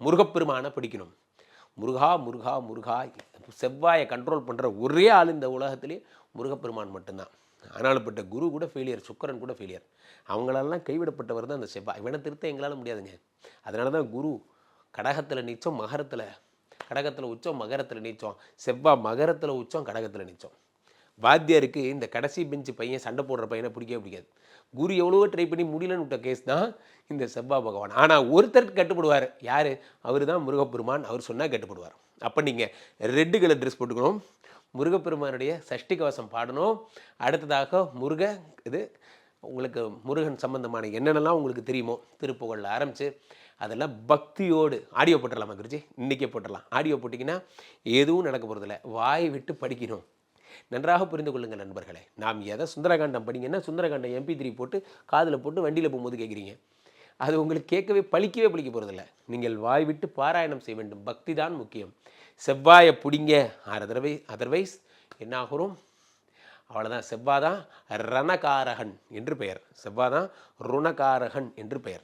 முருகப்பெருமானை பிடிக்கணும். முருகா முருகா முருகா செவ்வாயை கண்ட்ரோல் பண்ணுற ஒரே ஆள் இந்த உலகத்திலே முருகப்பெருமான் மட்டும்தான். ஆனாலுப்பட்ட குரு கூட ஃபெயிலியர், சுக்கரன் கூட ஃபெயிலியர். அவங்களெல்லாம் கைவிடப்பட்டவர் தான் அந்த செவ்வாய். இவனை திருத்த எங்களால் முடியாதுங்க. அதனால தான் குரு கடகத்தில் நிச்சம், மகரத்தில், கடகத்தில் உச்சம், மகரத்தில் நீச்சம், செவ்வாய் மகரத்தில் உச்சம், கடகத்தில் நீச்சம். வாத்தியாருக்கு இந்த கடைசி பெஞ்சு பையன் சண்டை போடுற பையனை பிடிக்கவே பிடிக்காது. குரு எவ்வளவோ ட்ரை பண்ணி முடியலன்னு விட்ட கேஸ் தான் இந்த செவ்வாய் பகவான். ஆனால் ஒருத்தருக்கு கட்டுப்படுவார். யார்? அவர் தான் முருகப்பெருமான். அவர் சொன்னால் கட்டுப்படுவார். அப்போ நீங்கள் ரெட்டு கலர் ட்ரெஸ் போட்டுக்கணும், முருகப்பெருமானுடைய சஷ்டி கவசம் பாடணும். அடுத்ததாக இது உங்களுக்கு முருகன் சம்பந்தமான என்னென்னலாம் உங்களுக்கு தெரியுமோ திருப்புகழில் ஆரம்பித்து அதெல்லாம் பக்தியோடு ஆடியோ போட்டுடலாமா குருஜி? இன்றைக்கே போட்டுடலாம். ஆடியோ போட்டிங்கன்னா எதுவும் நடக்க போகிறதில்ல. வாய் விட்டு படிக்கணும். நன்றாக புரிந்து கொள்ளுங்கள் நண்பர்களே. நாம் எதை சுந்தரகாண்டம் படிங்கன்னா சுந்தரகாண்டம் MP3 போட்டு காதில் போட்டு வண்டியில் போகும்போது கேட்குறீங்க. அது உங்களுக்கு கேட்கவே பழிக்க போகிறதில்ல. நீங்கள் வாய் விட்டு பாராயணம் செய்ய வேண்டும். பக்தி தான் முக்கியம். செவ்வாயை பிடிங்க. அதர்வைஸ் என்ன ஆகிறோம்? அவ்வளோதான். செவ்வாய் தான் ரணகாரகன் என்று பெயர். செவ்வாய் தான் ருணகாரகன் என்று பெயர்.